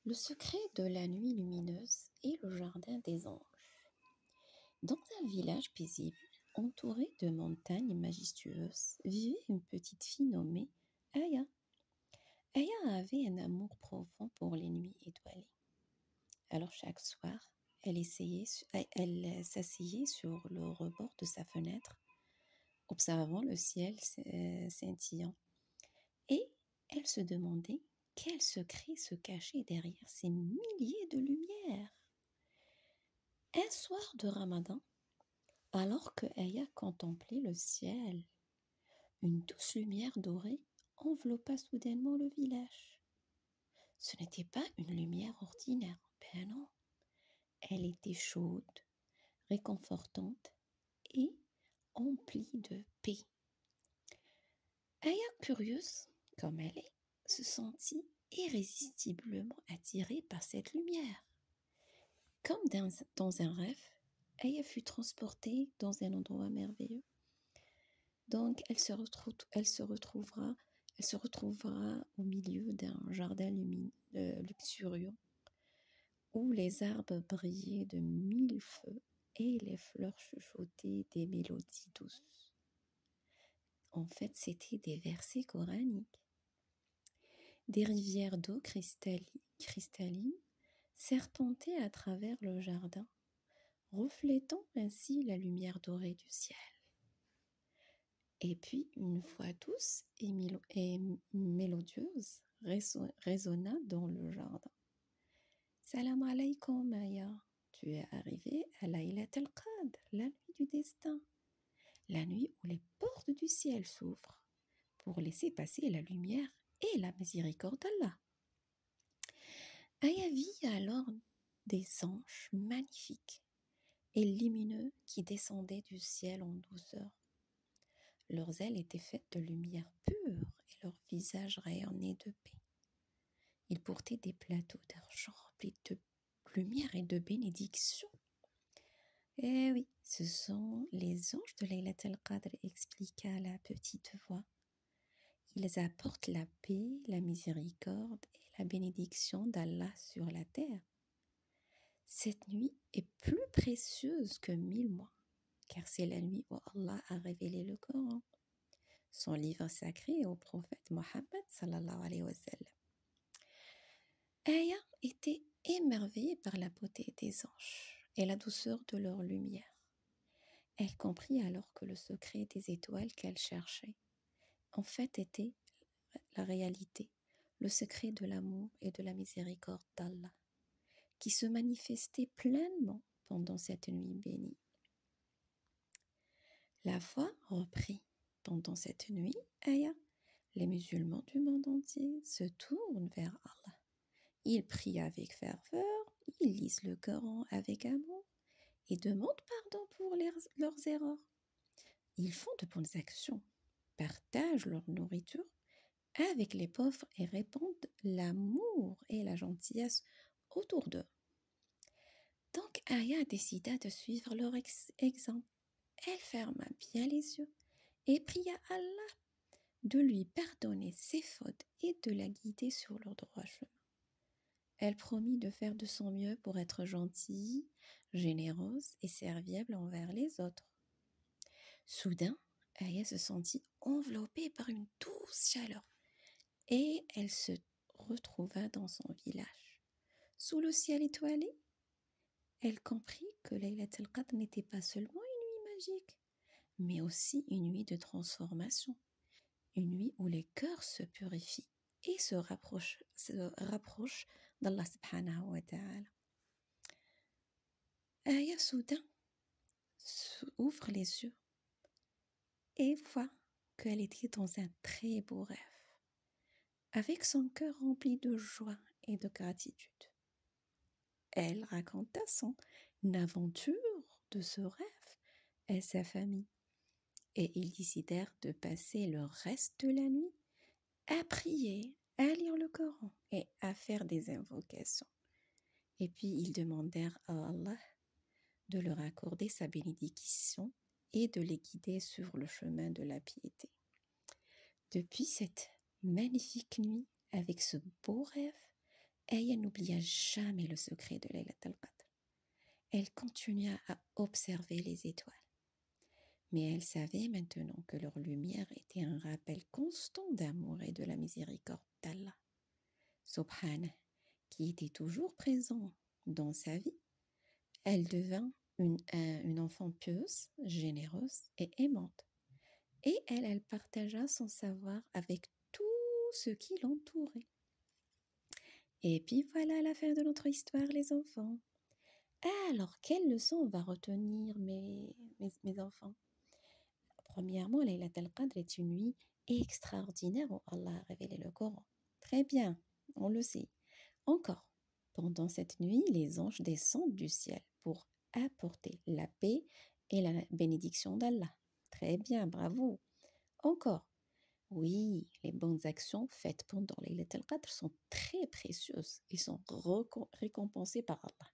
Le secret de la nuit lumineuse et le jardin des anges. Dans un village paisible, entouré de montagnes majestueuses, vivait une petite fille nommée Aya. Aya avait un amour profond pour les nuits étoilées. Alors chaque soir, elle s'asseyait sur le rebord de sa fenêtre, observant le ciel scintillant. Et elle se demandait quel secret se cachait derrière ces milliers de lumières. Un soir de Ramadan, alors que Aya contemplait le ciel, une douce lumière dorée enveloppa soudainement le village. Ce n'était pas une lumière ordinaire, ben non. Elle était chaude, réconfortante et emplie de paix. Aya, curieuse comme elle est, se sentit irrésistiblement attirée par cette lumière. Comme dans un rêve, Aya fut transportée dans un endroit merveilleux. Donc, elle se retrouvera au milieu d'un jardin luxuriant où les arbres brillaient de mille feux et les fleurs chuchotaient des mélodies douces. En fait, c'étaient des versets coraniques. Des rivières d'eau cristallines serpentaient à travers le jardin, reflétant ainsi la lumière dorée du ciel. Et puis, une voix douce et mélodieuse résonna dans le jardin. Salam alaykoum, Maya. Tu es arrivée à Laylat al-Qadr, la nuit du destin, la nuit où les portes du ciel s'ouvrent pour laisser passer la lumière et la miséricorde d'Allah. Aya vit alors des anges magnifiques et lumineux qui descendaient du ciel en douceur. Leurs ailes étaient faites de lumière pure et leurs visages rayonnaient de paix. Ils portaient des plateaux d'argent remplis de lumière et de bénédictions. Eh oui, ce sont les anges de Laylat al-Qadr, expliqua la petite voix. Ils apportent la paix, la miséricorde et la bénédiction d'Allah sur la terre. Cette nuit est plus précieuse que 1000 mois, car c'est la nuit où Allah a révélé le Coran, son livre sacré au prophète Mohammed sallallahu alayhi wa sallam. Aya était émerveillée par la beauté des anges et la douceur de leur lumière. Elle comprit alors que le secret des étoiles qu'elle cherchait, en fait, était la réalité, le secret de l'amour et de la miséricorde d'Allah, qui se manifestait pleinement pendant cette nuit bénie. La foi reprit. Pendant cette nuit, Aya, les musulmans du monde entier se tournent vers Allah. Ils prient avec ferveur, ils lisent le Coran avec amour et demandent pardon pour leurs erreurs. Ils font de bonnes actions, partagent leur nourriture avec les pauvres et répandent l'amour et la gentillesse autour d'eux. Donc Aya décida de suivre leur exemple. Elle ferma bien les yeux et pria Allah de lui pardonner ses fautes et de la guider sur le droit chemin. Elle promit de faire de son mieux pour être gentille, généreuse et serviable envers les autres. Soudain, Aya se sentit enveloppée par une douce chaleur et elle se retrouva dans son village. Sous le ciel étoilé, elle comprit que Laylat al-Qadr n'était pas seulement une nuit magique, mais aussi une nuit de transformation, une nuit où les cœurs se purifient et se rapprochent d'Allah subhanahu wa ta'ala. Aya soudain ouvre les yeux et voit qu'elle était dans un très beau rêve, avec son cœur rempli de joie et de gratitude. Elle raconta son aventure de ce rêve à sa famille et ils décidèrent de passer le reste de la nuit à prier, à lire le Coran et à faire des invocations. Et puis ils demandèrent à Allah de leur accorder sa bénédiction et de les guider sur le chemin de la piété. Depuis cette magnifique nuit, avec ce beau rêve, Aya n'oublia jamais le secret de Laylat al-Qadr. Elle continua à observer les étoiles. Mais elle savait maintenant que leur lumière était un rappel constant d'amour et de la miséricorde d'Allah, Subhanah, qui était toujours présent dans sa vie. Elle devint une enfant pieuse, généreuse et aimante. Et elle partagea son savoir avec tout ce qui l'entourait. Et puis voilà la fin de notre histoire, les enfants. Alors, quelle leçon on va retenir, mes enfants? Premièrement, Laylat al-Qadr est une nuit extraordinaire où Allah a révélé le Coran. Très bien, on le sait. Encore, pendant cette nuit, les anges descendent du ciel pour apporter la paix et la bénédiction d'Allah. Très bien, bravo. Encore, oui, les bonnes actions faites pendant Laylat al-Qadr sont très précieuses et sont récompensées par Allah.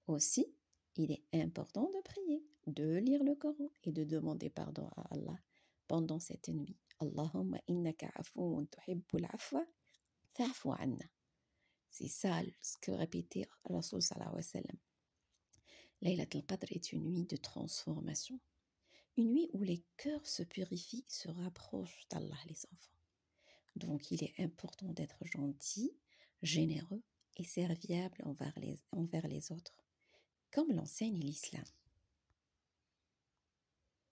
Aussi, il est important de prier, de lire le Coran et de demander pardon à Allah pendant cette nuit. Allahumma innaka afoun tuhibbul afwa fa'fu anna. C'est ça ce que répétait Rasul sallallahu alayhi wa sallam. Laylat al-Qadr est une nuit de transformation. Une nuit où les cœurs se purifient et se rapprochent d'Allah, les enfants. Donc, il est important d'être gentil, généreux et serviable envers les autres, comme l'enseigne l'islam.